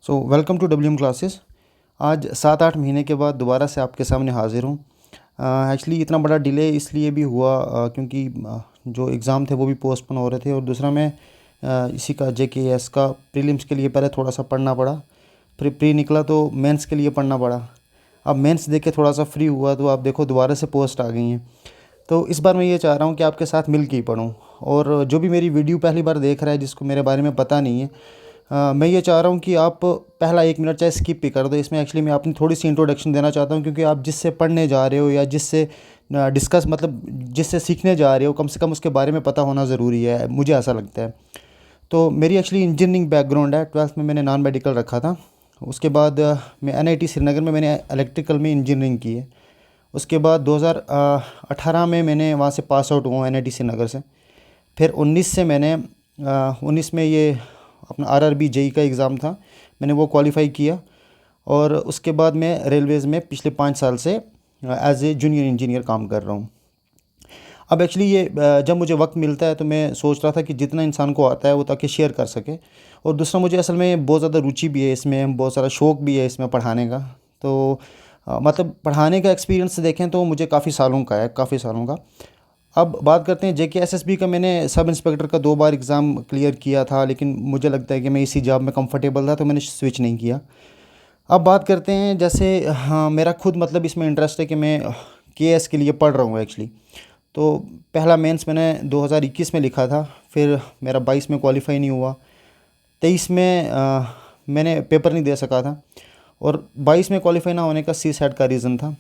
So welcome to W M classes. आज 7-8 महीने के बाद दोबारा से आपके सामने हाज़िर हूँ। एक्चुअली इतना बड़ा डिले इसलिए भी हुआ क्योंकि जो एग्ज़ाम थे वो भी पोस्टपोन हो रहे थे, और दूसरा मैं इसी का JKS का प्रीलिम्स के लिए पहले थोड़ा सा पढ़ना पड़ा। फिर प्री निकला तो मेंस के लिए पढ़ना पड़ा। अब मेंस देख के थोड़ा सा फ्री हुआ तो आप देखो दोबारा से पोस्ट आ गई हैं। तो इस बार मैं ये चाह रहा हूँ कि आपके साथ मिल के ही पढूँ, और जो भी मेरी वीडियो पहली बार देख रहा है जिसको मेरे बारे में पता नहीं है, मैं ये चाह रहा हूँ कि आप पहला 1 मिनट चाहे स्किप भी कर दो। इसमें एक्चुअली मैं अपनी थोड़ी सी इंट्रोडक्शन देना चाहता हूँ, क्योंकि आप जिससे पढ़ने जा रहे हो या जिससे डिस्कस मतलब जिससे सीखने जा रहे हो, कम से कम उसके बारे में पता होना ज़रूरी है, मुझे ऐसा लगता है। तो मेरी एक्चुअली इंजीनियरिंग बैकग्राउंड है। 12th में मैंने नॉन मेडिकल रखा था। उसके बाद मैं NIT श्रीनगर में मैंने इलेक्ट्रिकल में इंजीनियरिंग की है। उसके बाद 2018 में मैंने वहाँ से पास आउट हुआ NIT श्रीनगर से। फिर 19 से मैंने 19 में ये अपना RRB JEE का एग्ज़ाम था, मैंने वो क्वालिफ़ाई किया। और उसके बाद मैं रेलवेज़ में पिछले 5 साल से एज ए जूनियर इंजीनियर काम कर रहा हूँ। अब एक्चुअली ये जब मुझे वक्त मिलता है तो मैं सोच रहा था कि जितना इंसान को आता है वो ताकि शेयर कर सके। और दूसरा, मुझे असल में बहुत ज़्यादा रुचि भी है इसमें, बहुत सारा शौक़ भी है इसमें पढ़ाने का। तो मतलब पढ़ाने का एक्सपीरियंस देखें तो मुझे काफ़ी सालों का है, काफ़ी सालों का। अब बात करते हैं JKSSB का। मैंने सब इंस्पेक्टर का 2 बार एग्ज़ाम क्लियर किया था, लेकिन मुझे लगता है कि मैं इसी जॉब में कंफर्टेबल था तो मैंने स्विच नहीं किया। अब बात करते हैं, जैसे हाँ, मेरा खुद मतलब इसमें इंटरेस्ट है कि मैं KS के लिए पढ़ रहा हूँ एक्चुअली। तो पहला मेंस मैंने 2021 में लिखा था, फिर मेरा 22 में क्वालिफाई नहीं हुआ। 23 में मैंने पेपर नहीं दे सका था, और 22 में क्वालिफाई ना होने का CSAT का रीज़न था।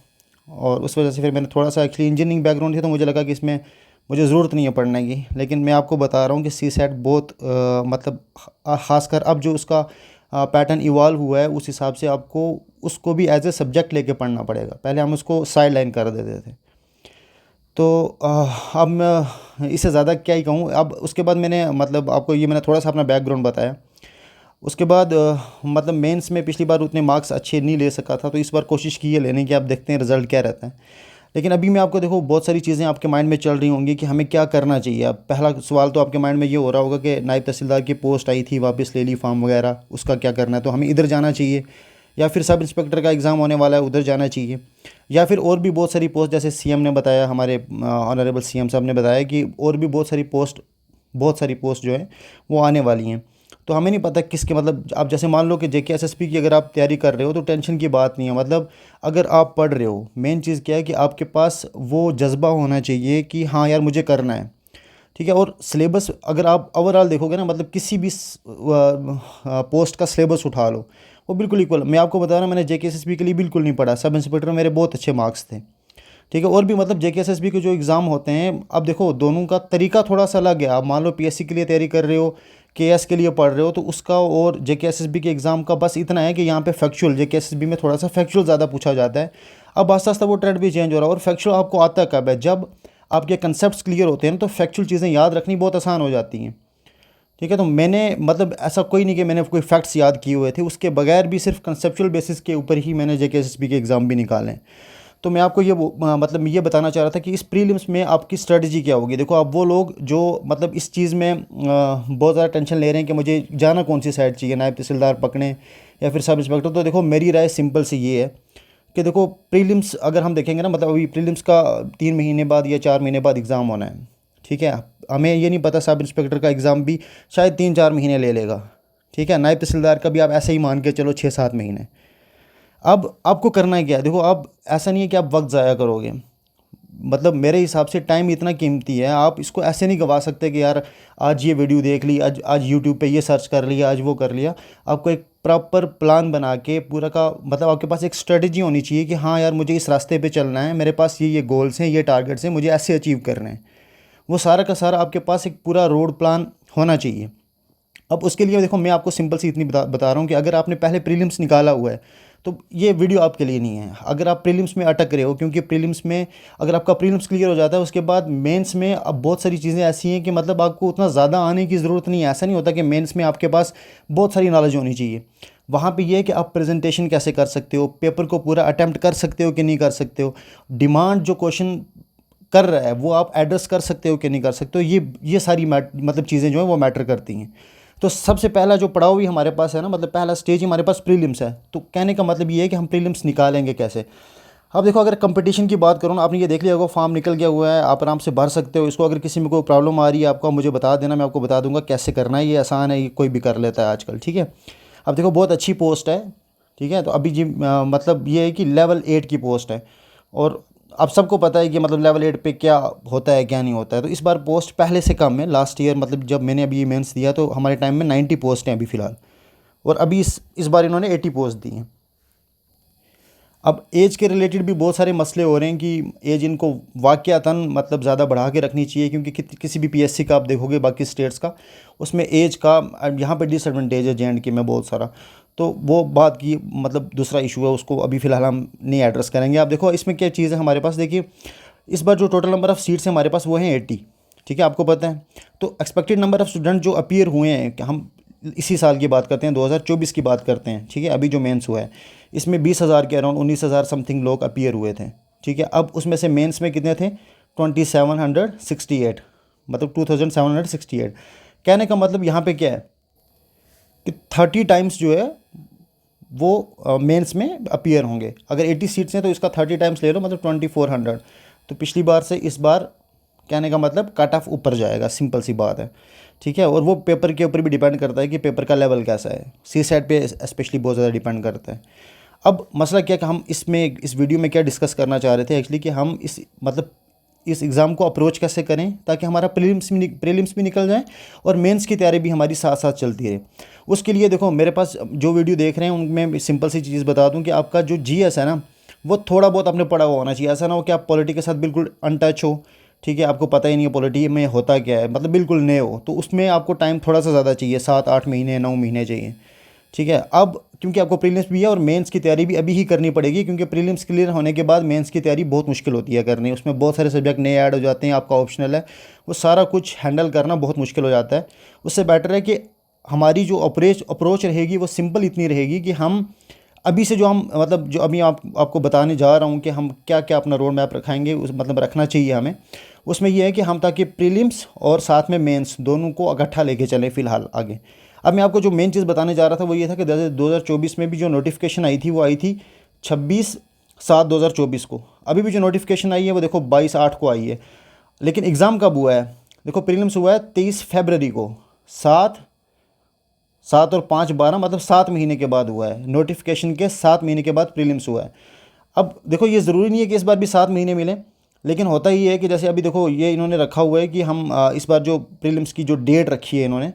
और उस वजह से फिर मैंने थोड़ा सा, एक्चुअली इंजीनियरिंग बैकग्राउंड थी तो मुझे लगा कि इसमें मुझे ज़रूरत नहीं है पढ़ने की। लेकिन मैं आपको बता रहा हूँ कि CSAT बहुत मतलब ख़ासकर अब जो उसका पैटर्न इवॉल्व हुआ है, उस हिसाब से आपको उसको भी एज ए सब्जेक्ट लेके पढ़ना पड़ेगा। पहले हम उसको साइड लाइन कर देते थे। तो अब मैं इससे ज़्यादा क्या ही कहूँ। अब उसके बाद मैंने मतलब आपको ये मैंने थोड़ा सा अपना बैकग्राउंड बताया। उसके बाद मतलब मेंस में पिछली बार उतने मार्क्स अच्छे नहीं ले सका था, तो इस बार कोशिश की है लेने की। आप देखते हैं रिज़ल्ट क्या रहता है। लेकिन अभी मैं आपको देखो, बहुत सारी चीज़ें आपके माइंड में चल रही होंगी कि हमें क्या करना चाहिए। अब पहला सवाल तो आपके माइंड में ये हो रहा होगा कि नायब तहसीलदार की पोस्ट आई थी, वापस ले ली फॉर्म वगैरह, उसका क्या करना है। तो हमें इधर जाना चाहिए, या फिर सब इंस्पेक्टर का एग्ज़ाम होने वाला है उधर जाना चाहिए, या फिर और भी बहुत सारी पोस्ट, जैसे CM ने बताया, हमारे ऑनरेबल CM साहब ने बताया कि और भी बहुत सारी पोस्ट जो है वो आने वाली हैं। तो हमें नहीं पता किसके, मतलब आप जैसे मान लो कि JKSSB की अगर आप तैयारी कर रहे हो तो टेंशन की बात नहीं है। मतलब अगर आप पढ़ रहे हो, मेन चीज़ क्या है कि आपके पास वो जज्बा होना चाहिए कि हाँ यार मुझे करना है, ठीक है। और सिलेबस अगर आप ओवरऑल देखोगे ना, मतलब किसी भी पोस्ट का सिलेबस उठा लो, वो बिल्कुल इक्वल। मैं आपको बता रहा हूँ, मैंने JKSSB के लिए बिल्कुल नहीं पढ़ा। सब इंस्पेक्टर में मेरे बहुत अच्छे मार्क्स थे, ठीक है। और भी मतलब JKSSB के जो एग्ज़ाम होते हैं, अब देखो दोनों का तरीका थोड़ा सा अलग है। आप मान लो PSC के लिए तैयारी कर रहे हो, KS के लिए पढ़ रहे हो, तो उसका और JKSSB के एग्ज़ाम का बस इतना है कि यहाँ पे फैक्चुअल, JKSSB में थोड़ा सा फैक्चुअल ज़्यादा पूछा जाता है। अब आस्ता आस्ता वो ट्रेंड भी चेंज हो रहा है। और फैक्चुअल आपको आता कब है, जब आपके कंसेप्ट क्लियर होते हैं ना, तो फैक्चुअल चीज़ें याद रखनी बहुत आसान हो जाती हैं, ठीक है। तो मैंने मतलब ऐसा कोई नहीं कि मैंने कोई फैक्ट्स याद किए हुए थे, उसके बगैर भी सिर्फ कंसेप्चुअल बेसिस के ऊपर ही मैंने JKSSB के एग्ज़ाम भी निकाले हैं। तो मैं आपको ये मतलब ये बताना चाह रहा था कि इस प्रीलिम्स में आपकी स्ट्रेटजी क्या होगी। देखो, आप वो लोग जो मतलब इस चीज़ में बहुत ज़्यादा टेंशन ले रहे हैं कि मुझे जाना कौन सी साइड चाहिए, नायब तहसीलदार पकड़ें या फिर सब इंस्पेक्टर, तो देखो मेरी राय सिंपल सी ये है कि देखो, प्रीलिम्स अगर हम देखेंगे ना, मतलब अभी प्रीलिम्स का 3 महीने बाद या 4 महीने बाद एग्ज़ाम होना है, ठीक है। हमें ये नहीं पता, सब इंस्पेक्टर का एग्ज़ाम भी शायद 3-4 महीने ले लेगा, ठीक है। नायब तहसीलदार का भी आप ऐसे ही मान के चलो 6-7 महीने। अब आपको करना है क्या, देखो अब ऐसा नहीं है कि आप वक्त ज़ाया करोगे। मतलब मेरे हिसाब से टाइम इतना कीमती है, आप इसको ऐसे नहीं गवा सकते कि यार आज ये वीडियो देख ली, आज यूट्यूब पे ये सर्च कर लिया, आज वो कर लिया। आपको एक प्रॉपर प्लान बना के पूरा का मतलब आपके पास एक स्ट्रेटजी होनी चाहिए कि हाँ यार मुझे इस रास्ते पे चलना है, मेरे पास ये गोल्स हैं, ये टारगेट्स हैं, मुझे ऐसे अचीव करने हैं। वो सारा का सारा आपके पास एक पूरा रोड प्लान होना चाहिए। अब उसके लिए देखो, मैं आपको सिंपल सी इतनी बता रहा हूँ कि अगर आपने पहले प्रीलिम्स निकाला हुआ है तो ये वीडियो आपके लिए नहीं है। अगर आप प्रीलिम्स में अटक रहे हो, क्योंकि प्रीलिम्स में अगर आपका प्रीलिम्स क्लियर हो जाता है, उसके बाद मेंस में अब बहुत सारी चीज़ें ऐसी हैं कि मतलब आपको उतना ज़्यादा आने की ज़रूरत नहीं है। ऐसा नहीं होता कि मेंस में आपके पास बहुत सारी नॉलेज होनी चाहिए। वहाँ पे ये है कि आप प्रेजेंटेशन कैसे कर सकते हो, पेपर को पूरा अटैम्प्ट कर सकते हो कि नहीं कर सकते हो, डिमांड जो क्वेश्चन कर रहा है वो आप एड्रेस कर सकते हो कि नहीं कर सकते हो। ये सारी मतलब चीज़ें जो हैं वो मैटर करती हैं। तो सबसे पहला जो पड़ाव भी हमारे पास है ना, मतलब पहला स्टेज हमारे पास प्रीलिम्स है। तो कहने का मतलब ये है कि हम प्रीलिम्स निकालेंगे कैसे। अब देखो, अगर कंपटीशन की बात करूँ ना, आपने ये देख लिया होगा फॉर्म निकल गया हुआ है, आप आराम से भर सकते हो इसको। अगर किसी में कोई प्रॉब्लम आ रही है आपको, मुझे बता देना, मैं आपको बता दूंगा कैसे करना है। ये आसान है, ये कोई भी कर लेता है आजकल, ठीक है। अब देखो, बहुत अच्छी पोस्ट है, ठीक है। तो अभी जी मतलब ये है कि लेवल 8 की पोस्ट है, और अब सबको पता है कि मतलब लेवल 8 पे क्या होता है क्या नहीं होता है। तो इस बार पोस्ट पहले से कम है। लास्ट ईयर मतलब जब मैंने अभी ये मेंस दिया तो हमारे टाइम में 90 पोस्ट हैं अभी फ़िलहाल, और अभी इस बार इन्होंने 80 पोस्ट दी हैं। अब एज के रिलेटेड भी बहुत सारे मसले हो रहे हैं कि एज इनको वाक़यातन मतलब ज़्यादा बढ़ा के रखनी चाहिए, क्योंकि किसी भी पीएससी का आप देखोगे बाकी स्टेट्स का, उसमें एज का यहाँ पे डिसएडवांटेज है जे.एंड.के में बहुत सारा। तो वो बात की मतलब दूसरा इशू है, उसको अभी फ़िलहाल हम नहीं एड्रेस करेंगे। आप देखो इसमें क्या चीज़ है हमारे पास, देखिए इस बार जो टोटल नंबर ऑफ़ सीट्स हैं हमारे पास वो हैं 80, ठीक है, आपको पता है। तो एक्सपेक्टेड नंबर ऑफ़ स्टूडेंट जो अपीयर हुए हैं, कि हम इसी साल की बात करते हैं, 2024 की बात करते हैं, ठीक है, अभी जो मेंस हुआ है इसमें 20,000 के अराउंड 19,000 समथिंग लोग अपीयर हुए थे, ठीक है। अब उसमें से मेंस में कितने थे, 2768, मतलब 2768। कहने का मतलब यहाँ पे क्या है कि 30 टाइम्स जो है वो मेंस में अपीयर होंगे। अगर 80 सीट्स हैं तो इसका 30 टाइम्स ले लो, मतलब 2400। तो पिछली बार से इस बार कहने का मतलब कट ऑफ ऊपर जाएगा, सिंपल सी बात है, ठीक है। और वो पेपर के ऊपर भी डिपेंड करता है कि पेपर का लेवल कैसा है, सी सेट पे स्पेशली बहुत ज़्यादा डिपेंड करता है। अब मसला क्या कि हम इस वीडियो में क्या डिस्कस करना चाह रहे थे एक्चुअली, कि हम इस एग्ज़ाम को अप्रोच कैसे करें ताकि हमारा प्रीलिम्स भी निकल जाए और मेंस की तैयारी भी हमारी साथ साथ चलती रहे। उसके लिए देखो, मेरे पास जो वीडियो देख रहे हैं उनमें सिंपल सी चीज़ बता दूं कि आपका जो जीएस है ना, वो थोड़ा बहुत आपने पढ़ा हुआ होना चाहिए। ऐसा ना हो कि आप पॉलिटी के साथ बिल्कुल अनटच हो, ठीक है, आपको पता ही नहीं है पॉलिटी में होता क्या है, मतलब बिल्कुल नए हो, तो उसमें आपको टाइम थोड़ा सा ज़्यादा चाहिए, 7-8 महीने 9 महीने चाहिए, ठीक है। अब क्योंकि आपको प्रीलिम्स भी है और मेंस की तैयारी भी अभी ही करनी पड़ेगी, क्योंकि प्रीलिम्स क्लियर होने के बाद मेंस की तैयारी बहुत मुश्किल होती है करनी। उसमें बहुत सारे सब्जेक्ट नए ऐड हो जाते हैं, आपका ऑप्शनल है, वो सारा कुछ हैंडल करना बहुत मुश्किल हो जाता है। उससे बेटर है कि हमारी जो अप्रोच रहेगी वो सिंपल इतनी रहेगी कि हम अभी से जो हम मतलब जो अभी आपको बताने जा रहा हूँ कि हम क्या क्या अपना रोड मैप रखाएंगे, उस मतलब रखना चाहिए हमें। उसमें यह है कि हम ताकि प्रीलिम्स और साथ में मेंस दोनों को इकट्ठा लेके चलें फ़िलहाल आगे। अब मैं आपको जो मेन चीज़ बताने जा रहा था वो ये था कि 2024 में भी जो नोटिफिकेशन आई थी वो आई थी 26/7/2024 को। अभी भी जो नोटिफिकेशन आई है वो देखो 22/8 को आई है, लेकिन एग्ज़ाम कब हुआ है, देखो प्रीलिम्स हुआ है 23 फरवरी को। 7 और 5 12, मतलब 7 महीने के बाद हुआ है। नोटिफिकेशन के 7 महीने के बाद प्रीलिम्स हुआ है। अब देखो, ये ज़रूरी नहीं है कि इस बार भी 7 महीने मिले, लेकिन होता ही है कि जैसे अभी देखो ये इन्होंने रखा हुआ है कि हम इस बार जो प्रीलिम्स की जो डेट रखी है इन्होंने,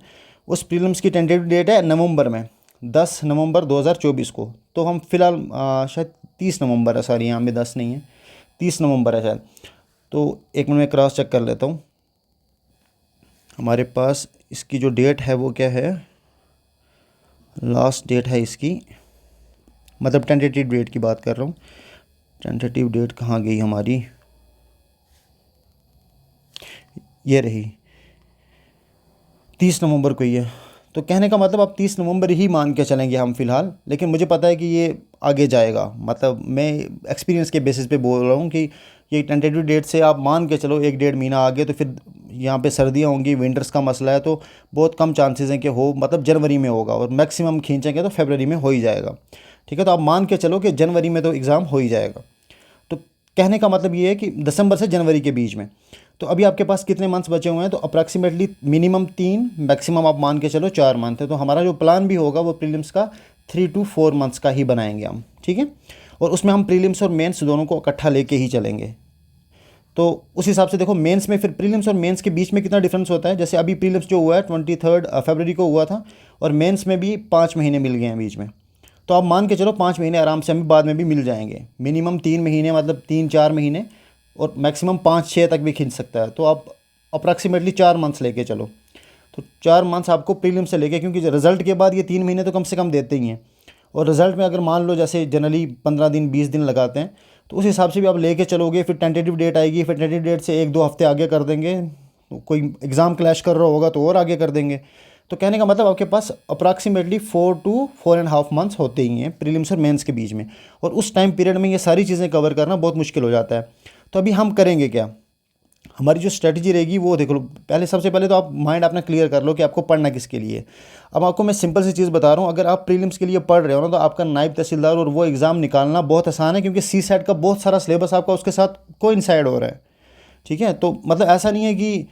उस प्रीलिम्स की टेंटेटिव डेट है नवंबर में, 10 नवंबर 2024 को। तो हम फिलहाल शायद 30 नवंबर है, सॉरी यहाँ पे 10 नहीं है, 30 नवंबर है शायद। तो एक मिनट में क्रॉस चेक कर लेता हूँ हमारे पास इसकी जो डेट है वो क्या है, लास्ट डेट है इसकी, मतलब टेंटेटिव डेट की बात कर रहा हूँ। टेंटेटिव डेट कहाँ गई हमारी, ये रही, 30 नवंबर को ही है। तो कहने का मतलब आप 30 नवंबर ही मान के चलेंगे हम फ़िलहाल, लेकिन मुझे पता है कि ये आगे जाएगा, मतलब मैं एक्सपीरियंस के बेसिस पे बोल रहा हूँ कि ये टेंटेटिव डेट से आप मान के चलो 1-1.5 महीना आगे, तो फिर यहाँ पे सर्दियाँ होंगी, विंटर्स का मसला है, तो बहुत कम चांसेस हैं कि हो, मतलब जनवरी में होगा, और मैक्सिमम खींचेंगे तो फरवरी में हो ही जाएगा, ठीक है। तो आप मान के चलो कि जनवरी में तो एग्ज़ाम हो ही जाएगा। तो कहने का मतलब ये है कि दिसंबर से जनवरी के बीच में। तो अभी आपके पास कितने मंथ्स बचे हुए हैं, तो अप्रॉक्सीमेटली मिनिमम 3, मैक्सिमम आप मान के चलो 4 मंथ है। तो हमारा जो प्लान भी होगा वो प्रीलिम्स का 3 to 4 मंथ्स का ही बनाएंगे हम, ठीक है। और उसमें हम प्रीलिम्स और मेंस दोनों को इकट्ठा लेके ही चलेंगे। तो उस हिसाब से देखो, मेंस में फिर प्रीलिम्स और मेंस के बीच में कितना डिफरेंस होता है। जैसे अभी प्रीलिम्स जो हुआ है 23 फरवरी को हुआ था, और मेंस में भी 5 महीने मिल गए हैं बीच में। तो आप मान के चलो 5 महीने आराम से हमें बाद में भी मिल जाएंगे। मिनिमम 3 महीने, मतलब 3-4 महीने, और मैक्सिमम 5-6 तक भी खींच सकता है। तो आप अप्रॉक्सीमेटली 4 मंथ्स लेके चलो। तो 4 मंथ्स आपको प्रीलिम से लेके, क्योंकि रिज़ल्ट के बाद ये 3 महीने तो कम से कम देते ही हैं। और रिज़ल्ट में अगर मान लो जैसे जनरली 15 दिन 20 दिन लगाते हैं, तो उस हिसाब से भी आप लेके चलोगे। फिर टेंटेटिव डेट आएगी, फिर टेंटेटिव डेट से 1-2 हफ्ते आगे कर देंगे, तो कोई एग्ज़ाम क्लैश कर रहा होगा तो और आगे कर देंगे। तो कहने का मतलब आपके पास अप्रॉक्सीमेटली 4 to 4.5 मंथ्स होते ही हैं प्रीलिम्स और मेंस के बीच में। और उस टाइम पीरियड में ये सारी चीज़ें कवर करना बहुत मुश्किल हो जाता है। तो अभी हम करेंगे क्या, हमारी जो स्ट्रेटजी रहेगी वो देख लो। पहले सबसे पहले तो आप माइंड अपना क्लियर कर लो कि आपको पढ़ना किसके लिए। अब आपको मैं सिंपल सी चीज़ बता रहा हूँ, अगर आप प्रीलिम्स के लिए पढ़ रहे हो ना तो आपका नायब तहसीलदार और वो एग्ज़ाम निकालना बहुत आसान है, क्योंकि सी सेट का बहुत सारा सिलेबस आपका उसके साथ कोइंसाइड हो रहा है। ठीक है, तो मतलब ऐसा नहीं है कि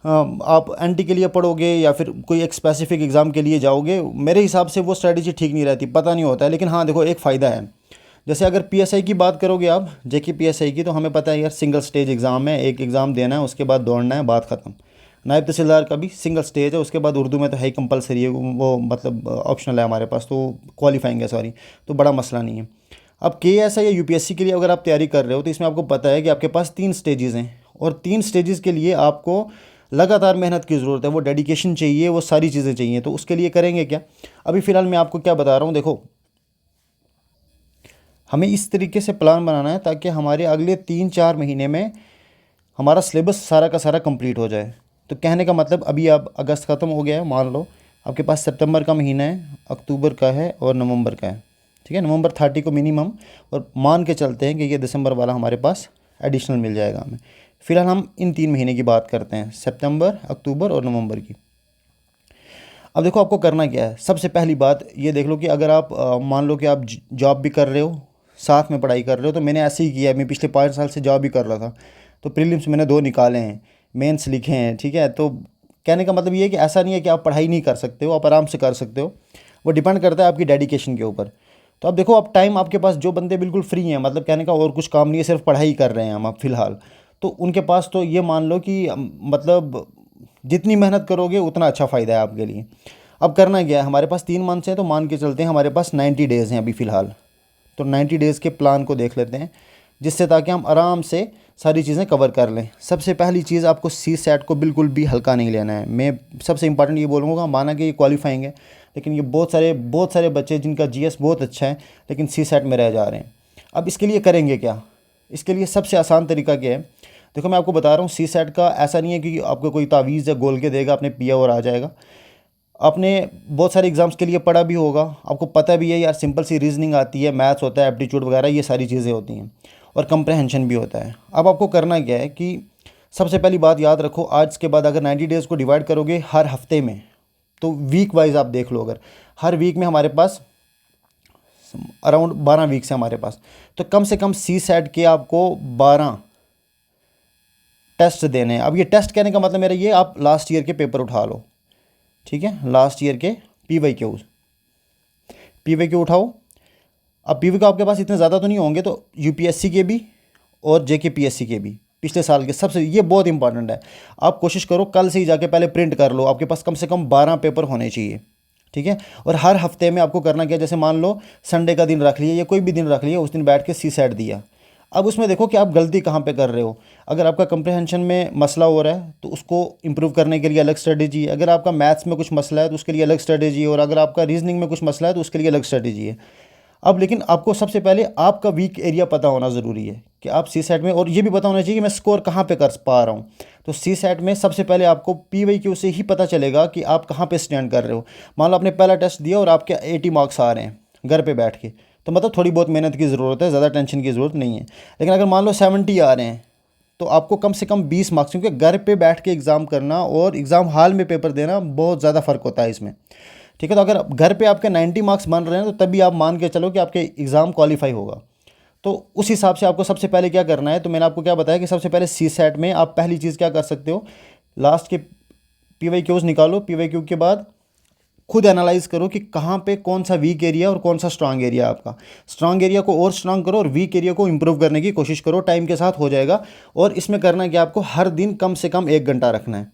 आप एनटी के लिए पढ़ोगे या फिर कोई एक स्पेसिफिक एग्ज़ाम के लिए जाओगे। मेरे हिसाब से वो स्ट्रेटजी ठीक नहीं रहती, पता नहीं होता है। लेकिन हाँ देखो, एक फ़ायदा है। जैसे अगर पीएसआई की बात करोगे आप, जेके पीएसआई की, तो हमें पता है यार सिंगल स्टेज एग्ज़ाम है, एक एग्ज़ाम देना है, उसके बाद दौड़ना है, बात ख़त्म। नायब तहसीलदार का भी सिंगल स्टेज है, उसके बाद उर्दू में तो है ही कंपलसरी है वो, मतलब ऑप्शनल है हमारे पास, तो क्वालिफाइंग है सॉरी, तो बड़ा मसला नहीं है। अब केएसआई या यूपीएससी के लिए अगर आप तैयारी कर रहे हो तो इसमें आपको पता है कि आपके पास 3 स्टेजेस हैं, और 3 स्टेजेस के लिए आपको लगातार मेहनत की ज़रूरत है, वो डेडिकेशन चाहिए, वो सारी चीज़ें चाहिए। तो उसके लिए करेंगे क्या, अभी फ़िलहाल मैं आपको क्या बता रहा हूँ। देखो, हमें इस तरीके से प्लान बनाना है ताकि हमारे अगले 3-4 महीने में हमारा सिलेबस सारा का सारा कंप्लीट हो जाए। तो कहने का मतलब, अभी अब अगस्त ख़त्म हो गया है, मान लो आपके पास सितंबर का महीना है, अक्टूबर का है और नवंबर का है। ठीक है, नवंबर 30 को मिनिमम, और मान के चलते हैं कि ये दिसंबर वाला हमारे पास एडिशनल मिल जाएगा हमें। फिलहाल हम इन 3 महीने की बात करते हैं, सितंबर, अक्टूबर और नवंबर की। अब देखो आपको करना क्या है। सबसे पहली बात ये देख लो कि अगर आप मान लो कि आप जॉब भी कर रहे हो, साथ में पढ़ाई कर रहे हो, तो मैंने ऐसे ही किया है। मैं पिछले 5 साल से जॉब भी कर रहा था, तो प्रीलिम्स मैंने 2 निकाले हैं, मेंस लिखे हैं। ठीक है, तो कहने का मतलब ये है कि ऐसा नहीं है कि आप पढ़ाई नहीं कर सकते हो, आप आराम से कर सकते हो। वो डिपेंड करता है आपकी डेडिकेशन के ऊपर। तो अब देखो, आप टाइम आपके पास, जो बंदे बिल्कुल फ्री हैं, मतलब कहने का और कुछ काम नहीं है, सिर्फ पढ़ाई कर रहे हैं हम अब फ़िलहाल, तो उनके पास तो ये मान लो कि मतलब जितनी मेहनत करोगे उतना अच्छा फ़ायदा है आपके लिए। अब करना क्या है, हमारे पास 3 मंथ्स हैं, तो मान के चलते हैं हमारे पास 90 डेज़ हैं अभी फ़िलहाल। तो 90 डेज़ के प्लान को देख लेते हैं, जिससे ताकि हम आराम से सारी चीज़ें कवर कर लें। सबसे पहली चीज़, आपको सी सेट को बिल्कुल भी हल्का नहीं लेना है। मैं सबसे इंपॉर्टेंट ये बोलूँगा, माना कि ये क्वालिफाइंग है, लेकिन ये बहुत सारे बच्चे जिनका जीएस बहुत अच्छा है लेकिन सी सेट में रह जा रहे हैं। अब इसके लिए करेंगे क्या, इसके लिए सबसे आसान तरीका क्या है। देखो, मैं आपको बता रहा हूँ, सी सेट का ऐसा नहीं है कि आपको कोई तावीज़ या गोल के देगा, आपने पिया और आ जाएगा। आपने बहुत सारे एग्ज़ाम्स के लिए पढ़ा भी होगा, आपको पता भी है यार, सिंपल सी रीजनिंग आती है, मैथ्स होता है, एप्टीट्यूड वगैरह, ये सारी चीज़ें होती हैं, और कंप्रहेंशन भी होता है। अब आपको करना क्या है कि सबसे पहली बात याद रखो, आज के बाद अगर 90 डेज़ को डिवाइड करोगे हर हफ्ते में, तो वीक वाइज आप देख लो, अगर हर वीक में हमारे पास अराउंड 12 वीक्स हैं हमारे पास, तो कम से कम सी सेट के आपको 12 टेस्ट देने हैं। अब ये टेस्ट कहने का मतलब मेरा ये, आप लास्ट ईयर के पेपर उठा लो। ठीक है, लास्ट ईयर के पी वाई क्यू उठाओ। अब पीवी आपके पास इतने ज़्यादा तो नहीं होंगे, तो यूपीएससी के भी और जेके पीएससी के भी पिछले साल के, सबसे ये बहुत इंपॉर्टेंट है। आप कोशिश करो कल से ही जाके पहले प्रिंट कर लो, आपके पास कम से कम 12 पेपर होने चाहिए। ठीक है, और हर हफ्ते में आपको करना क्या, जैसे मान लो संडे का दिन रख लिया या कोई भी दिन रख लिया, उस दिन बैठ के सी सेट दिया। अब उसमें देखो कि आप गलती कहाँ पे कर रहे हो। अगर आपका कंप्रहेंशन में मसला हो रहा है तो उसको इम्प्रूव करने के लिए अलग स्ट्रेटेजी है। अगर आपका मैथ्स में कुछ मसला है तो उसके लिए अलग स्ट्रेटेजी है, और अगर आपका रीजनिंग में कुछ मसला है तो उसके लिए अलग स्ट्रेटेजी है। अब लेकिन आपको सबसे पहले आपका वीक एरिया पता होना ज़रूरी है कि आप सी सेट में, और ये भी पता होना चाहिए कि मैं स्कोर कहाँ पे कर पा रहा हूँ। तो सी सेट में सबसे पहले आपको पी वाई क्यू से ही पता चलेगा कि आप कहाँ पे स्टैंड कर रहे हो। मान लो आपने पहला टेस्ट दिया और आपके 80 मार्क्स आ रहे हैं घर पे बैठ के, तो मतलब थोड़ी बहुत मेहनत की ज़रूरत है, ज़्यादा टेंशन की ज़रूरत नहीं है। लेकिन अगर मान लो 70 आ रहे हैं, तो आपको कम से कम 20 मार्क्स, क्योंकि घर पे बैठ के एग्ज़ाम करना और एग्ज़ाम हॉल में पेपर देना बहुत ज़्यादा फ़र्क होता है इसमें। ठीक है, तो अगर घर पे आपके 90 मार्क्स बन रहे हैं तो तभी आप मान के चलो कि आपके एग्ज़ाम क्वालिफाई होगा। तो उस हिसाब से आपको सबसे पहले क्या करना है, तो मैंने आपको क्या बताया कि सबसे पहले सी सेट में आप पहली चीज़ क्या कर सकते हो, लास्ट के पी वाई क्यूज़ निकालो। पी वाई क्यू के बाद खुद एनालाइज करो कि कहाँ पे कौन सा वीक एरिया और कौन सा स्ट्रांग एरिया है आपका। स्ट्रांग एरिया को और स्ट्रांग करो और वीक एरिया को इंप्रूव करने की कोशिश करो, टाइम के साथ हो जाएगा। और इसमें करना है कि आपको हर दिन कम से कम 1 घंटा रखना है।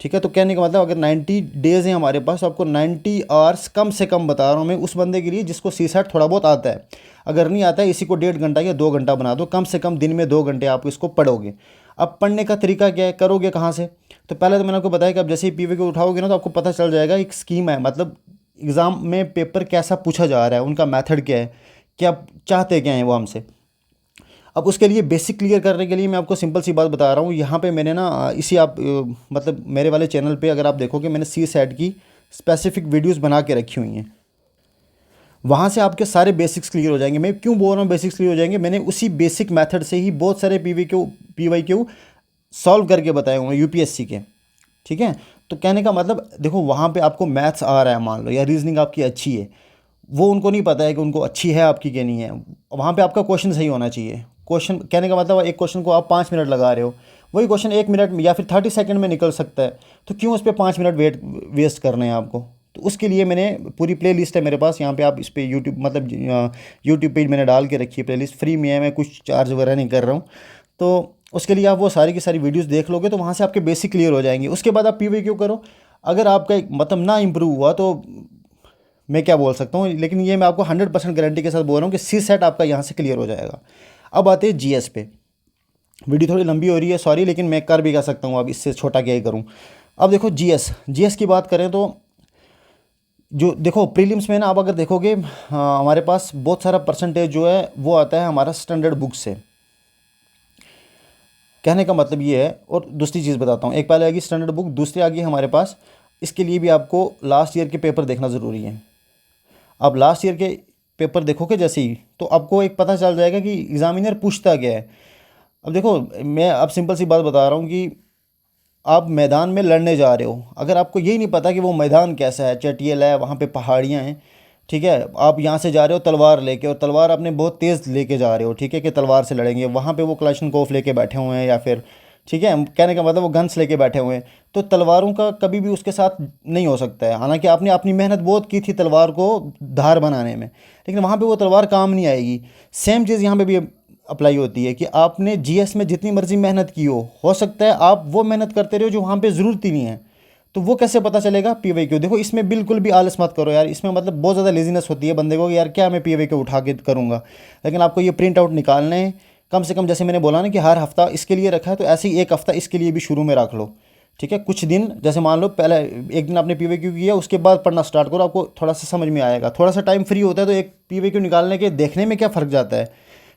ठीक है, तो कहने का मतलब, अगर 90 डेज़ हैं हमारे पास, तो आपको 90 आवर्स कम से कम बता रहा हूँ मैं उस बंदे के लिए जिसको सी सेट थोड़ा बहुत आता है। अगर नहीं आता है, इसी को 1.5 घंटा या 2 घंटा बना दो, कम से कम दिन में 2 घंटे आप इसको पढ़ोगे। अब पढ़ने का तरीका क्या है, करोगे कहाँ से, तो पहले तो मैंने आपको बताया कि अब जैसे ही पीवी को उठाओगे ना, तो आपको पता चल जाएगा एक स्कीम है, मतलब एग्ज़ाम में पेपर कैसा पूछा जा रहा है, उनका मेथड क्या है, क्या चाहते क्या हैं वो हमसे। अब उसके लिए बेसिक क्लियर करने के लिए मैं आपको सिंपल सी बात बता रहा हूँ। यहाँ पे मैंने ना इसी आप मतलब मेरे वाले चैनल पे अगर आप देखोगे, मैंने सी सेट की स्पेसिफिक वीडियोस बना के रखी हुई हैं। वहाँ से आपके सारे बेसिक्स क्लियर हो जाएंगे। मैं क्यों बोल रहा हूँ बेसिक्स क्लियर हो जाएंगे, मैंने उसी बेसिक मेथड से ही बहुत सारे पी वाई क्यू सॉल्व करके बताए हुए हैं यूपीएससी के, ठीक है। तो कहने का मतलब देखो, वहाँ पे आपको मैथ्स आ रहा है मान लो, या रीजनिंग आपकी अच्छी है, वो उनको नहीं पता है कि उनको अच्छी है आपकी कि नहीं है। वहाँ पे आपका क्वेश्चन सही होना चाहिए। क्वेश्चन कहने का मतलब एक क्वेश्चन को आप 5 मिनट लगा रहे हो, वही क्वेश्चन 1 मिनट में या फिर 30 सेकंड में निकल सकता है, तो क्यों उस पर 5 मिनट वेस्ट करने हैं आपको। तो उसके लिए मैंने पूरी प्ले लिस्ट है मेरे पास, यहाँ पे आप इस पर यूट्यूब मतलब यूट्यूब पे मैंने डाल के रखी है, प्ले लिस्ट फ्री में है, मैं कुछ चार्ज वगैरह नहीं कर रहा हूँ। तो उसके लिए आप वो सारी की सारी वीडियोस देख लोगे तो वहाँ से आपके बेसिक क्लियर हो जाएंगे। उसके बाद आप पीवीक्यू करो। अगर आपका मतलब ना इम्प्रूव हुआ तो मैं क्या बोल सकता हूँ, लेकिन ये मैं आपको 100% गारंटी के साथ बोल रहा हूँ कि सी सेट आपका यहाँ से क्लियर हो जाएगा। अब आते हैं जीएस पे। वीडियो थोड़ी लंबी हो रही है, सॉरी, लेकिन मैं कर भी कर सकता हूँ, अब इससे छोटा क्या ही करूँ। अब देखो जीएस की बात करें तो जो देखो प्रीलिम्स में ना, अब अगर देखोगे हमारे पास बहुत सारा परसेंटेज जो है वो आता है हमारा स्टैंडर्ड बुक से। कहने का मतलब ये है, और दूसरी चीज़ बताता हूँ, एक पहले आएगी स्टैंडर्ड बुक, दूसरी आ गई हमारे पास, इसके लिए भी आपको लास्ट ईयर के पेपर देखना ज़रूरी है। आप लास्ट ईयर के पेपर देखोगे जैसे ही, तो आपको एक पता चल जाएगा कि एग्ज़ामिनर पूछता क्या है। अब देखो, मैं अब सिंपल सी बात बता रहा हूँ कि आप मैदान में लड़ने जा रहे हो, अगर आपको यही नहीं पता कि वो मैदान कैसा है, चटियल है, वहाँ पे पहाड़ियाँ हैं, ठीक है, आप यहाँ से जा रहे हो तलवार लेके, और तलवार आपने बहुत तेज़ लेके जा रहे हो, ठीक है, कि तलवार से लड़ेंगे, वहाँ पे वो क्लाशनकोफ लेके बैठे हुए हैं, या फिर ठीक है, कहने का मतलब वो गन्स लेके बैठे हुए हैं, तो तलवारों का कभी भी उसके साथ नहीं हो सकता है। हालांकि आपने अपनी मेहनत बहुत की थी तलवार को धार बनाने में, लेकिन वहाँ पे वो तलवार काम नहीं आएगी। सेम चीज़ यहाँ पे भी अप्लाई होती है कि आपने जीएस में जितनी मर्जी मेहनत की हो सकता है आप वो मेहनत करते रहो जो वहाँ पे ज़रूरत ही नहीं है। तो वो कैसे पता चलेगा? पीवाईक्यू देखो, इसमें बिल्कुल भी आलस मत करो यार, इसमें मतलब बहुत ज़्यादा लेजीनेस होती है बंदे को कि यार क्या मैं पीवाईक्यू उठा के करूँगा, लेकिन आपको ये प्रिंट आउट निकालने हैं। कम से कम जैसे मैंने बोला ना कि हर हफ्ता इसके लिए रखा है, तो ऐसे ही एक हफ्ता इसके लिए भी शुरू में रख लो, ठीक है। कुछ दिन जैसे मान लो पहले एक दिन आपने पीवाईक्यू किया, उसके बाद पढ़ना स्टार्ट करो, आपको थोड़ा सा समझ में आएगा। थोड़ा सा टाइम फ्री होता है तो एक पीवाईक्यू निकालने के देखने में क्या फ़र्क जाता है,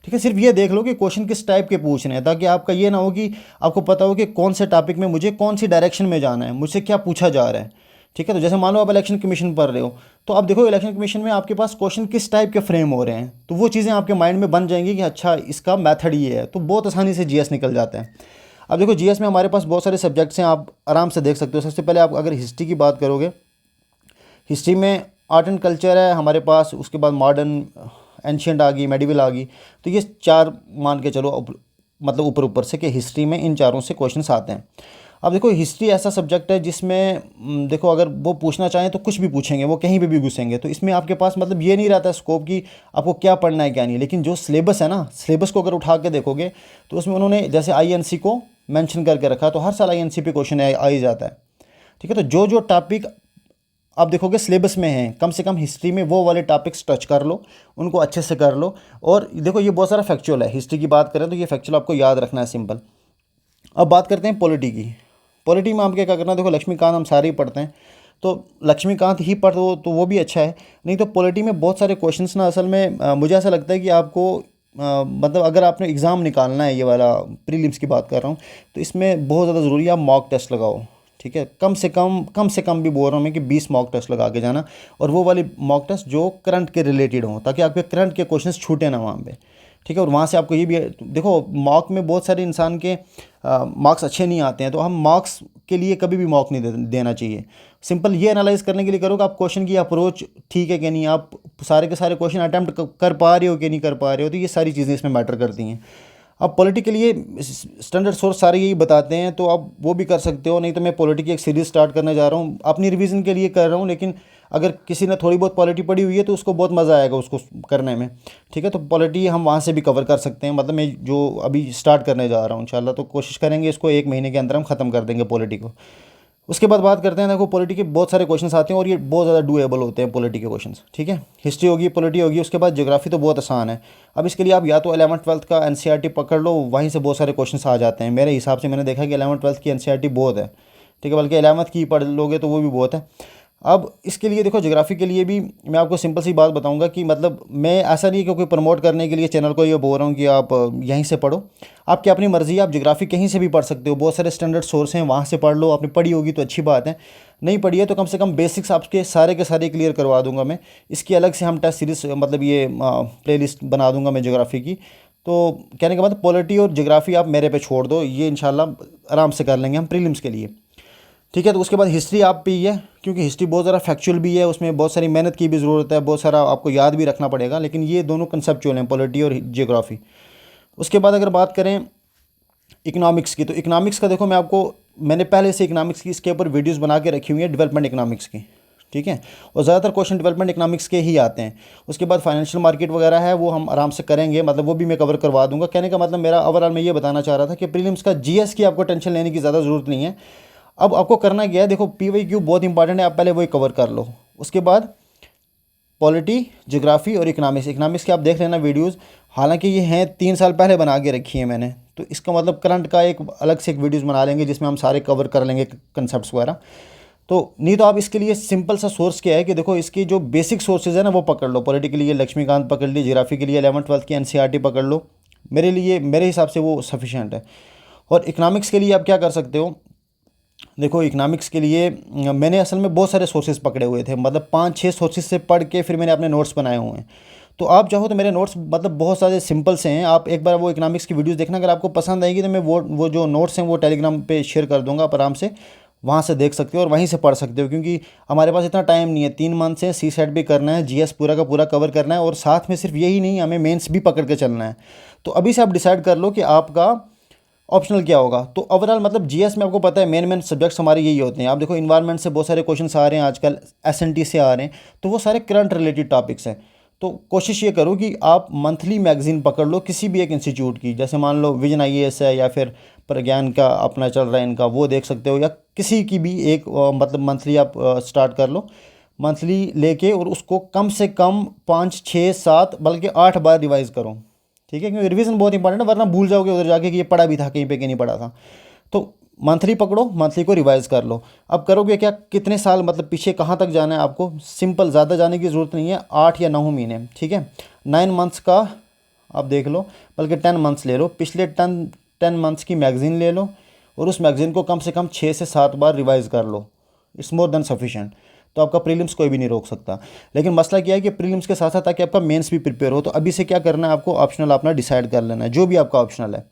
ठीक है। सिर्फ ये देख लो कि क्वेश्चन किस टाइप के पूछ रहे हैं, ताकि आपका ये ना हो कि आपको पता हो कि कौन से टॉपिक में मुझे कौन सी डायरेक्शन में जाना है, मुझसे क्या पूछा जा रहा है, ठीक है। तो जैसे मान लो आप इलेक्शन कमीशन पढ़ रहे हो, तो आप देखो इलेक्शन कमीशन में आपके पास क्वेश्चन किस टाइप के फ्रेम हो रहे हैं, तो वो चीज़ें आपके माइंड में बन जाएंगी कि अच्छा इसका मेथड ये है, तो बहुत आसानी से जीएस निकल जाता है। अब देखो जीएस में हमारे पास बहुत सारे सब्जेक्ट्स हैं, आप आराम से देख सकते हो। सबसे पहले आप अगर हिस्ट्री की बात करोगे, हिस्ट्री में आर्ट एंड कल्चर है हमारे पास, उसके बाद मॉडर्न, एंशियंट आ गई, मेडिवल आ गई, तो ये चार मान के चलो मतलब ऊपर ऊपर से कि हिस्ट्री में इन चारों से क्वेश्चंस आते हैं। अब देखो हिस्ट्री ऐसा सब्जेक्ट है जिसमें देखो अगर वो पूछना चाहें तो कुछ भी पूछेंगे, वो कहीं पे भी घुसेंगे, तो इसमें आपके पास मतलब ये नहीं रहता स्कोप कि आपको क्या पढ़ना है क्या नहीं। लेकिन जो सिलेबस है ना, सिलेबस को अगर उठा के देखोगे तो उसमें उन्होंने जैसे आईएनसी को मेंशन करके रखा, तो हर साल आईएनसी पे क्वेश्चन आ ही जाता है, ठीक है। तो जो जो टॉपिक आप देखोगे सिलेबस में हैं, कम से कम हिस्ट्री में वो वाले टॉपिक्स टच कर लो, उनको अच्छे से कर लो। और देखो ये बहुत सारा फैक्चुअल है, हिस्ट्री की बात करें तो ये फैक्चुअल आपको याद रखना है, सिंपल। अब बात करते हैं पॉलिटी की। पॉलिटी में आपके क्या करना है, देखो लक्ष्मीकांत हम सारे ही पढ़ते हैं, तो लक्ष्मीकांत ही पढ़ दो तो वो भी अच्छा है। नहीं तो पॉलिटी में बहुत सारे क्वेश्चंस ना, असल में मुझे ऐसा लगता है कि आपको मतलब अगर आपने एग्ज़ाम निकालना है, ये वाला प्रीलिम्स की बात कर रहा हूँ, तो इसमें बहुत ज़्यादा ज़रूरी है आप मॉक टेस्ट लगाओ, ठीक है। कम से कम भी बोल रहा हूँ मैं कि 20 मॉक टेस्ट लगा के जाना, और वो वाली मॉक टेस्ट जो करंट के रिलेटेड हों, ताकि आपके करंट के क्वेश्चंस छूटे ना वहाँ पे, ठीक है। और वहाँ से आपको ये भी देखो, मॉक में बहुत सारे इंसान के मार्क्स अच्छे नहीं आते हैं, तो हम मार्क्स के लिए कभी भी मॉक नहीं देना चाहिए। सिंपल ये एनालाइज करने के लिए करो कि आप क्वेश्चन की अप्रोच ठीक है कि नहीं, आप सारे के सारे क्वेश्चन अटैम्प्ट कर पा रहे हो कि नहीं कर पा रहे हो, तो ये सारी चीज़ें इसमें मैटर करती हैं। अब पॉलिटी के लिए स्टैंडर्ड सोर्स सारे यही बताते हैं, तो आप वो भी कर सकते हो। नहीं तो मैं पॉलिटी की एक सीरीज़ स्टार्ट करने जा रहा हूँ, अपनी रिवीजन के लिए कर रहा हूँ, लेकिन अगर किसी ने थोड़ी बहुत पॉलिटी पढ़ी हुई है तो उसको बहुत मज़ा आएगा उसको करने में, ठीक है। तो पॉलिटी हम वहाँ से भी कवर कर सकते हैं, मतलब मैं जो अभी स्टार्ट करने जा रहा हूँ इंशाल्लाह, तो कोशिश करेंगे इसको 1 महीने के अंदर हम ख़त्म कर देंगे पॉलिटी को। उसके बाद बात करते हैं, देखो पॉलिटी के बहुत सारे क्वेश्चंस आते हैं और ये बहुत ज़्यादा डूएबल होते हैं पॉलिटी के क्वेश्चंस, ठीक है। हिस्ट्री होगी, पॉलिटी होगी, उसके बाद ज्योग्राफी तो बहुत आसान है। अब इसके लिए आप या तो 11th-12th का एनसीईआरटी पकड़ लो, वहीं से बहुत सारे क्वेश्चंस आ जाते हैं। मेरे हिसाब से मैंने देखा कि 11th-12th की एनसीईआरटी बहुत है, ठीक है, बल्कि 11th की पढ़ लोगे तो वो भी बहुत है। अब इसके लिए देखो ज्योग्राफी के लिए भी मैं आपको सिंपल सी बात बताऊंगा कि मतलब मैं ऐसा नहीं है कि कोई प्रमोट करने के लिए चैनल को ये बोल रहा हूँ कि आप यहीं से पढ़ो, आपकी अपनी मर्ज़ी है, आप ज्योग्राफी कहीं से भी पढ़ सकते हो, बहुत सारे स्टैंडर्ड सोर्स हैं, वहाँ से पढ़ लो। आपने पढ़ी होगी तो अच्छी बात है, नहीं पढ़ी है तो कम से कम बेसिक्स आपके सारे के सारे क्लियर करवा दूंगा मैं। इसकी अलग से हम टेस्ट सीरीज़ मतलब ये प्ले लिस्ट बना दूंगा मैं ज्योग्राफी की, तो कहने का मतलब पॉलिटी और ज्योग्राफी आप मेरे पे छोड़ दो, ये इंशाल्लाह आराम से कर लेंगे हम प्रीलिम्स के लिए। ठीक है, तो उसके बाद हिस्ट्री आप पे ही है, क्योंकि हिस्ट्री बहुत ज़्यादा फैक्चुअल भी है, उसमें बहुत सारी मेहनत की भी ज़रूरत है, बहुत सारा आपको याद भी रखना पड़ेगा, लेकिन ये दोनों कंसेप्चुअल हैं, पॉलिटी और जियोग्राफी। उसके बाद अगर बात करें इकनॉमिक्स की, तो इकनॉमिक्स का देखो, मैंने पहले से इकनॉमिक्स की इसके ऊपर वीडियोस बना के रखी हुई है, डेवलपमेंट इकनॉमिक्स की। ठीक है, और ज़्यादातर क्वेश्चन डेवलपमेंट इकनॉमिक्स के ही आते हैं। उसके बाद फाइनेंशियल मार्केट वगैरह है, वो हम आराम से करेंगे, मतलब वो भी मैं कवर करवा दूंगा। कहने का मतलब मेरा ओवरऑल मैं ये बताना चाह रहा था कि प्रीलिम्स का जीएस की आपको टेंशन लेने की ज़्यादा ज़रूरत नहीं है। अब आपको करना क्या है, देखो पीवाईक्यू बहुत इंपॉर्टेंट है, आप पहले वही कवर कर लो। उसके बाद पॉलिटी, ज्योग्राफी और इकनॉमिक्स, इकनॉमिक्स के आप देख लेना वीडियोस, हालांकि ये हैं 3 साल पहले बना के रखी है मैंने, तो इसका मतलब करंट का एक अलग से एक वीडियोस बना लेंगे जिसमें हम सारे कवर कर लेंगे कंसेप्ट वगैरह। तो नहीं तो आप इसके लिए सिंपल सा सोर्स क्या है कि देखो, इसकी जो बेसिक सोर्सेज है ना वो पकड़ लो। पॉलिटी के लिए लक्ष्मीकांत पकड़ ली, ज्योग्राफी के लिए 11th-12th की एनसीईआरटी पकड़ लो, मेरे हिसाब से वो सफिशिएंट है। और इकनॉमिक्स के लिए आप क्या कर सकते हो, देखो इकनॉमिक्स के लिए मैंने असल में बहुत सारे सोर्सेज पकड़े हुए थे, मतलब 5-6 सोर्सेज से पढ़ के फिर मैंने अपने नोट्स बनाए हुए हैं। तो आप चाहो तो मेरे नोट्स मतलब बहुत सारे सिंपल से हैं, आप एक बार वो इकनॉमिक्स की वीडियोस देखना, अगर आपको पसंद आएगी तो मैं वो जो नोट्स हैं वो टेलीग्राम पे शेयर कर दूंगा, आप आराम से वहाँ से देख सकते हो और वहीं से पढ़ सकते हो, क्योंकि हमारे पास इतना टाइम नहीं है। 3 मंथ से सी सेट भी करना है, जीएस पूरा का पूरा कवर करना है, और साथ में सिर्फ यही नहीं, हमें मेंस भी पकड़ के चलना है। तो अभी से आप डिसाइड कर लो कि आपका ऑप्शनल क्या होगा। तो ओवरऑल मतलब जीएस में आपको पता है मेन सब्जेक्ट्स हमारे यही होते हैं। आप देखो इन्वायरमेंट से बहुत सारे क्वेश्चंस आ रहे हैं आजकल, एसएनटी से आ रहे हैं, तो वो सारे करंट रिलेटेड टॉपिक्स हैं। तो कोशिश ये करो कि आप मंथली मैगजीन पकड़ लो किसी भी एक इंस्टीट्यूट की, जैसे मान लो विजन आईएएस है, या फिर प्रज्ञान का अपना चल रहा है इनका, वो देख सकते हो, या किसी की भी एक मतलब मंथली आप स्टार्ट कर लो, मंथली लेके, और उसको कम से कम 5, 6, 7 बल्कि 8 बार रिवाइज़ करो। ठीक है, क्योंकि रिवीजन बहुत इंपॉर्टेंट है, वरना भूल जाओगे उधर जाके कि ये पढ़ा भी था कहीं पे कि नहीं पढ़ा था। तो मंथली पकड़ो, मंथली को रिवाइज कर लो। अब करोगे क्या, कितने साल मतलब पीछे कहाँ तक जाना है आपको, सिंपल, ज़्यादा जाने की ज़रूरत नहीं है, 8 या 9 महीने। ठीक है, 9 मंथ्स का आप देख लो, बल्कि 10 मंथ्स ले लो, पिछले 10 मंथ्स की मैगज़ीन ले लो, और उस मैगज़ीन को कम से कम 6 से 7 बार रिवाइज़ कर लो। It's more than sufficient. तो आपका प्रीलिम्स कोई भी नहीं रोक सकता। लेकिन मसला क्या है कि प्रीलिम्स के साथ साथ ताकि आपका मेंस भी प्रिपेयर हो, तो अभी से क्या करना है आपको, ऑप्शनल अपना डिसाइड कर लेना है, जो भी आपका ऑप्शनल है,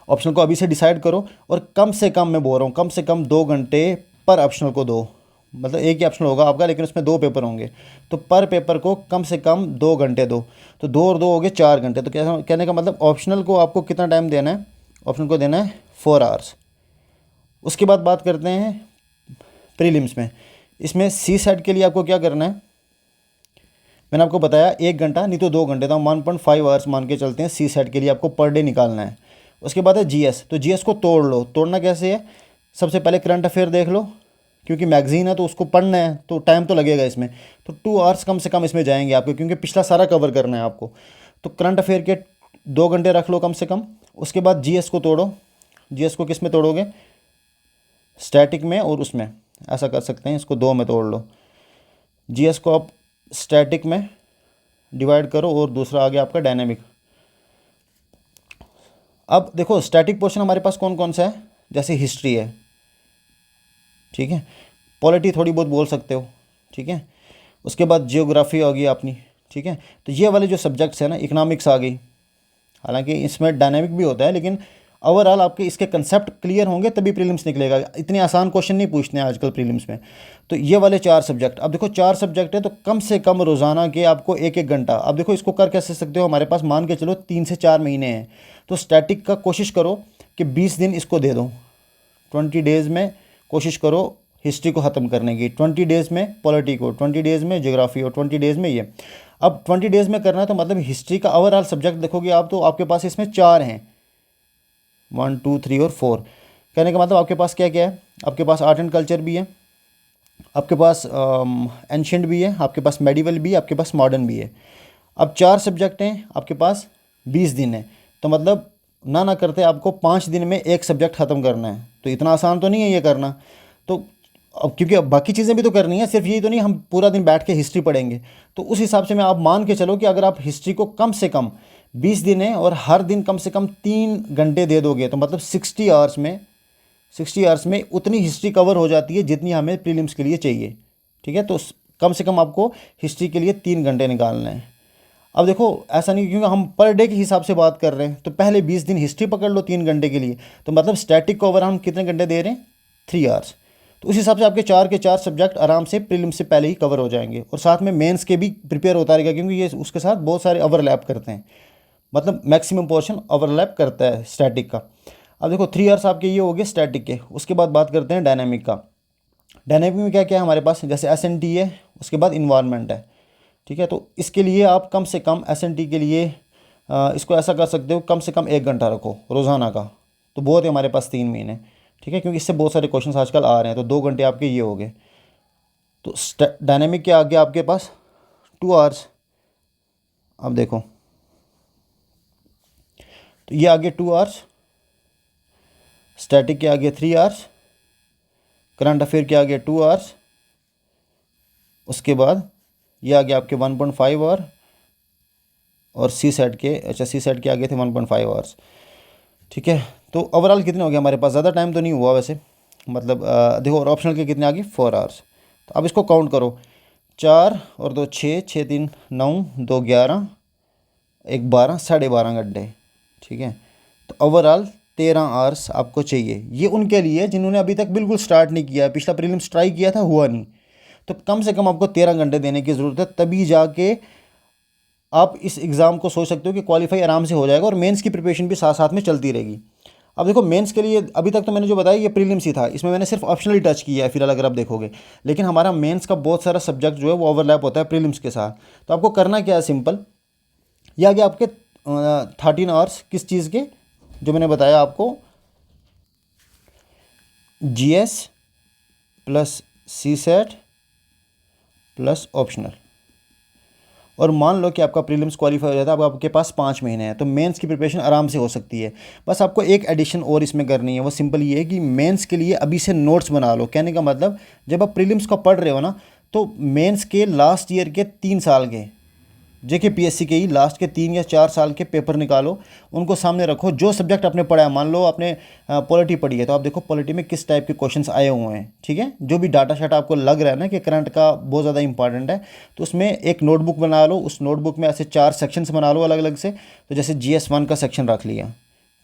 ऑप्शनल को अभी से डिसाइड करो। और कम से कम, मैं बोल रहा हूँ, कम से कम 2 घंटे पर ऑप्शनल को दो। मतलब एक ही ऑप्शनल होगा आपका, लेकिन उसमें 2 पेपर होंगे, तो पर पेपर को कम से कम 2 घंटे दो। तो 2 और 2 हो गए 4 घंटे। तो क्या कहने का मतलब, ऑप्शनल को आपको कितना टाइम देना है, ऑप्शनल को देना है 4 आवर्स। उसके बाद बात करते हैं प्रीलिम्स में। इसमें सी सेट के लिए आपको क्या करना है, मैंने आपको बताया 1 घंटा नहीं तो 2 घंटे, तो हम 1.5 आवर्स मान के चलते हैं सी सेट के लिए आपको पर डे निकालना है। उसके बाद है जीएस, तो जीएस को तोड़ लो। तोड़ना कैसे है, सबसे पहले करंट अफेयर देख लो, क्योंकि मैगजीन है तो उसको पढ़ना है, तो टाइम तो लगेगा इसमें, तो 2 आवर्स कम से कम इसमें जाएंगे आपके, क्योंकि पिछला सारा कवर करना है आपको। तो करंट अफेयर के 2 घंटे रख लो कम से कम। उसके बाद जीएस को तोड़ो। जीएस को किस में तोड़ोगे, स्टैटिक में और उसमें, ऐसा कर सकते हैं, इसको 2 में तोड़ लो। जीएस को आप स्टैटिक में डिवाइड करो, और दूसरा आ गया आपका डायनेमिक। अब देखो स्टैटिक पोर्शन हमारे पास कौन कौन सा है, जैसे हिस्ट्री है, ठीक है, पॉलिटी थोड़ी बहुत बोल सकते हो, ठीक है, उसके बाद जियोग्राफी आ गई अपनी, ठीक है। तो ये वाले जो सब्जेक्ट्स हैं ना, इकनॉमिक्स आ गई, हालांकि इसमें डायनेमिक भी होता है, लेकिन ओवरऑल आपके इसके कंसेप्ट क्लियर होंगे तभी प्रीलिम्स निकलेगा। इतने आसान क्वेश्चन नहीं पूछते हैं आजकल प्रीलिम्स में। तो ये वाले 4 सब्जेक्ट, अब देखो 4 सब्जेक्ट है, तो कम से कम रोज़ाना के आपको 1-1 घंटा, अब देखो इसको कर कैसे सकते हो, हमारे पास मान के चलो 3 से 4 महीने हैं, तो स्टैटिक का कोशिश करो कि 20 दिन इसको दे दो, 20 डेज़ में कोशिश करो हिस्ट्री को ख़त्म करने की, 20 डेज़ में पॉलिटी को, 20 डेज़ में ज्योग्राफी, और 20 डेज़ में ये। अब 20 डेज़ में करना है, तो मतलब हिस्ट्री का ओवरऑल सब्जेक्ट देखोगे आप, तो आपके पास इसमें 4 हैं, 1, 2, 3 और 4। कहने का मतलब आपके पास क्या क्या है, आपके पास आर्ट एंड कल्चर भी है, आपके पास एंशियंट भी है, आपके पास मेडिवल भी है, आपके पास मॉडर्न भी है। अब 4 सब्जेक्ट हैं आपके पास, 20 दिन है, तो मतलब ना करते आपको 5 दिन में एक सब्जेक्ट ख़त्म करना है। तो इतना आसान तो नहीं है ये करना। तो अब क्योंकि अब बाकी चीज़ें भी तो करनी है, सिर्फ यही तो नहीं हम पूरा दिन बैठ के हिस्ट्री पढ़ेंगे। तो उस हिसाब से मैं आप मान के चलो कि अगर आप हिस्ट्री को कम से कम 20 दिन है, और हर दिन कम से कम 3 घंटे दे दोगे, तो मतलब 60 आवर्स में उतनी हिस्ट्री कवर हो जाती है जितनी हमें प्रीलिम्स के लिए चाहिए। ठीक है, तो कम से कम आपको हिस्ट्री के लिए 3 घंटे निकालना है। अब देखो ऐसा नहीं, क्योंकि हम पर डे के हिसाब से बात कर रहे हैं, तो पहले 20 दिन हिस्ट्री पकड़ लो 3 घंटे के लिए, तो मतलब स्टैटिक को ओवर हम कितने घंटे दे रहे हैं, 3 आवर्स। तो उस हिसाब से आपके 4 के 4 सब्जेक्ट आराम से प्रीलिम्स से पहले ही कवर हो जाएंगे, और साथ में मेंस के भी प्रिपेयर होता रहेगा, क्योंकि ये उसके साथ बहुत सारे ओवरलैप करते हैं, मतलब मैक्सिमम पोर्शन ओवरलैप करता है स्टैटिक का। अब देखो 3 आवर्स आपके ये हो गए स्टैटिक के। उसके बाद बात करते हैं डायनामिक का। डायनामिक में क्या क्या है हमारे पास, जैसे एस है, उसके बाद इन्वायरमेंट है, ठीक है। तो इसके लिए आप कम से कम एस के लिए इसको ऐसा कर सकते हो, कम से कम 1 घंटा रखो रोज़ाना का, तो बहुत है हमारे पास 3 महीने, ठीक है, क्योंकि इससे बहुत सारे क्वेश्चन आजकल आ रहे हैं, तो 2 घंटे आपके ये हो गए। तो डायनेमिक के आगे आपके पास 2 आवर्स। अब देखो, तो ये आगे 2 आवर्स, स्टैटिक के आगे 3 आवर्स, करंट अफेयर के आगे 2 आवर्स, उसके बाद ये आगे आपके 1.5 आवर, और सी सेट के, अच्छा सी सेट के आगे थे 1.5 आवर्स, ठीक है। तो ओवरऑल कितने हो गए हमारे पास, ज़्यादा टाइम तो नहीं हुआ वैसे, मतलब देखो, और ऑप्शनल के कितने आगे 4 आवर्स। तो अब इसको काउंट करो, 4 और 2 6, 6 3 9, 2 11, 1 12, 12.5 घंटे, ठीक है। तो ओवरऑल 13 आवर्स आपको चाहिए। ये उनके लिए जिन्होंने अभी तक बिल्कुल स्टार्ट नहीं किया, पिछला प्रीलिम्स ट्राई किया था, हुआ नहीं, तो कम से कम आपको 13 घंटे देने की ज़रूरत है, तभी जाके आप इस एग्ज़ाम को सोच सकते हो कि क्वालिफाई आराम से हो जाएगा, और मेंस की प्रिपरेशन भी साथ साथ में चलती रहेगी। अब देखो मेंस के लिए अभी तक तो मैंने जो बताया ये प्रीलिम्स ही था, इसमें मैंने सिर्फ ऑप्शनली टच किया है फिलहाल अगर आप देखोगे, लेकिन हमारा मेंस का बहुत सारा सब्जेक्ट जो है वो ओवरलैप होता है प्रीलिम्स के साथ। तो आपको करना क्या है, सिंपल, ये आगे आपके 13 आवर्स किस चीज़ के, जो मैंने बताया आपको, जीएस प्लस सी सेट प्लस ऑप्शनल। और मान लो कि आपका प्रीलिम्स क्वालिफाई हो जाता है, अब आपके पास 5 महीने हैं, तो मेंस की प्रिपरेशन आराम से हो सकती है। बस आपको एक एडिशन और इसमें करनी है, वो सिंपल ये है कि मेंस के लिए अभी से नोट्स बना लो। कहने का मतलब, जब आप प्रीलिम्स का पढ़ रहे हो ना, तो मेंस के लास्ट ईयर के 3 साल के, जेके पीएससी के ही लास्ट के 3 या 4 साल के पेपर निकालो, उनको सामने रखो, जो सब्जेक्ट आपने पढ़ा है। मान लो आपने पॉलिटी पढ़ी है, तो आप देखो पॉलिटी में किस टाइप के क्वेश्चंस आए हुए हैं, ठीक है। जो भी डाटा शाटा आपको लग रहा है ना कि करंट का बहुत ज़्यादा इंपॉर्टेंट है, तो उसमें एक नोटबुक बना लो, उस नोटबुक में ऐसे 4 सेक्शंस बना लो अलग अलग से। तो जैसे GS1 का सेक्शन रख लिया,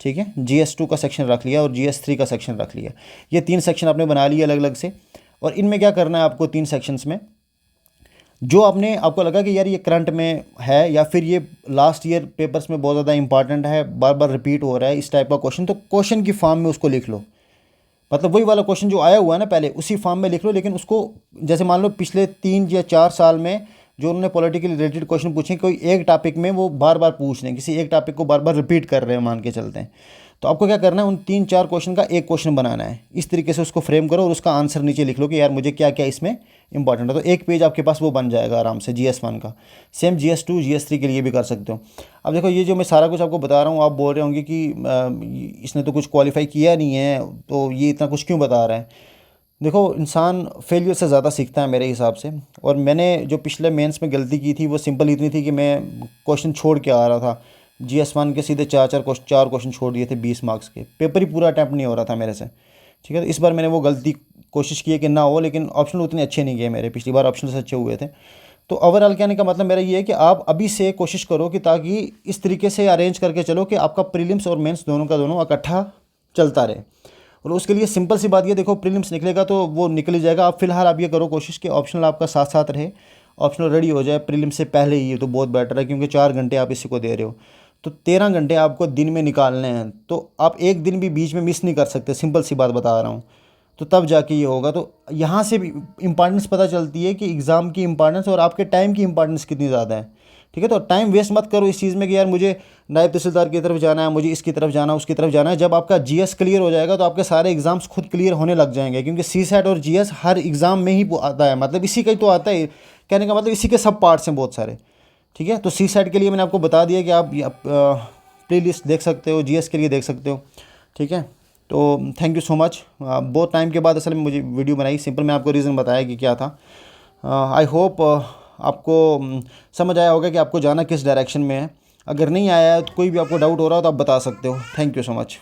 ठीक है, GS2 का सेक्शन रख लिया, और GS3 का सेक्शन रख लिया। ये 3 सेक्शन आपने बना लिए अलग अलग से। और इनमें क्या करना है आपको, 3 सेक्शंस में जो आपने, आपको लगा कि यार ये करंट में है, या फिर ये लास्ट ईयर पेपर्स में बहुत ज़्यादा इंपॉर्टेंट है, बार बार रिपीट हो रहा है इस टाइप का क्वेश्चन, तो क्वेश्चन की फॉर्म में उसको लिख लो। मतलब वही वाला क्वेश्चन जो आया हुआ है ना पहले, उसी फॉर्म में लिख लो, लेकिन उसको, जैसे मान लो पिछले 3 या 4 साल में जो उन्होंने पॉलिटिकल रिलेटेड क्वेश्चन पूछे, कोई एक टॉपिक में वो बार बार पूछ रहे हैं, किसी एक टॉपिक को बार बार रिपीट कर रहे हैं मान के चलते हैं, तो आपको क्या करना है, उन 3-4 क्वेश्चन का एक क्वेश्चन बनाना है। इस तरीके से उसको फ्रेम करो, और उसका आंसर नीचे लिख लो कि यार मुझे क्या क्या इसमें इंपॉर्टेंट है, तो एक पेज आपके पास वो बन जाएगा आराम से GS1 का। सेम GS2 GS3 के लिए भी कर सकते हो। अब देखो, ये जो मैं सारा कुछ आपको बता रहा हूँ, आप बोल रहे होंगे कि इसने तो कुछ क्वालिफाई किया नहीं है, तो ये इतना कुछ क्यों बता रहा है। देखो, इंसान फेलियर से ज़्यादा सीखता है मेरे हिसाब से। और मैंने जो पिछले मेंस में गलती की थी, वो सिंपल इतनी थी कि मैं क्वेश्चन छोड़ के आ रहा था। GS1 के सीधे 4 क्वेश्चन छोड़ दिए थे 20 मार्क्स के, पेपर ही पूरा अटैम्प्ट नहीं हो रहा था मेरे से, ठीक है। तो इस बार मैंने वो गलती कोशिश की है कि ना हो, लेकिन ऑप्शनल उतने अच्छे नहीं गए मेरे, पिछली बार ऑप्शनल से अच्छे हुए थे। तो ओवरऑल कहने का मतलब मेरा ये है कि आप अभी से कोशिश करो कि ताकि इस तरीके से अरेंज करके चलो कि आपका प्रीलिम्स और मेंस दोनों का दोनों इकट्ठा चलता रहे। और उसके लिए सिंपल सी बात ये, देखो प्रीलिम्स निकलेगा तो वो निकल ही जाएगा। आप फिलहाल आप ये करो कोशिश कि ऑप्शनल आपका साथ साथ रहे, ऑप्शनल रेडी हो जाए प्रीलिम्स से पहले ही, तो बहुत बेटर है, क्योंकि 4 घंटे आप इसी को दे रहे हो, तो 13 घंटे आपको दिन में निकालने हैं। तो आप एक दिन भी बीच में मिस नहीं कर सकते, सिंपल सी बात बता रहा हूँ। तो तब जाके ये होगा। तो यहाँ से भी इंपॉर्टेंस पता चलती है कि एग्ज़ाम की इंपॉर्टेंस और आपके टाइम की इंपॉर्टेंस कितनी ज़्यादा है, ठीक है। तो टाइम वेस्ट मत करो इस चीज़ में कि यार मुझे नायब तहसीलदार की तरफ जाना है, मुझे इसकी तरफ जाना है, उसकी तरफ जाना है। जब आपका GS क्लियर हो जाएगा तो आपके सारे एग्ज़ाम्स खुद क्लियर होने लग जाएंगे, क्योंकि सी सेट और GS हर एग्ज़ाम में ही आता है, मतलब इसी का ही तो आता है। कहने का मतलब इसी के सब पार्ट्स हैं बहुत सारे, ठीक है। तो सी सेट के लिए मैंने आपको बता दिया कि आप प्ले लिस्ट देख सकते हो, GS के लिए देख सकते हो, ठीक है। तो थैंक यू सो मच। बहुत टाइम के बाद असल में मुझे वीडियो बनाई, सिंपल मैं आपको रीज़न बताया कि क्या था। आई होप आपको समझ आया होगा कि आपको जाना किस डायरेक्शन में है। अगर नहीं आया है तो कोई भी आपको डाउट हो रहा हो तो आप बता सकते हो। Thank you so much.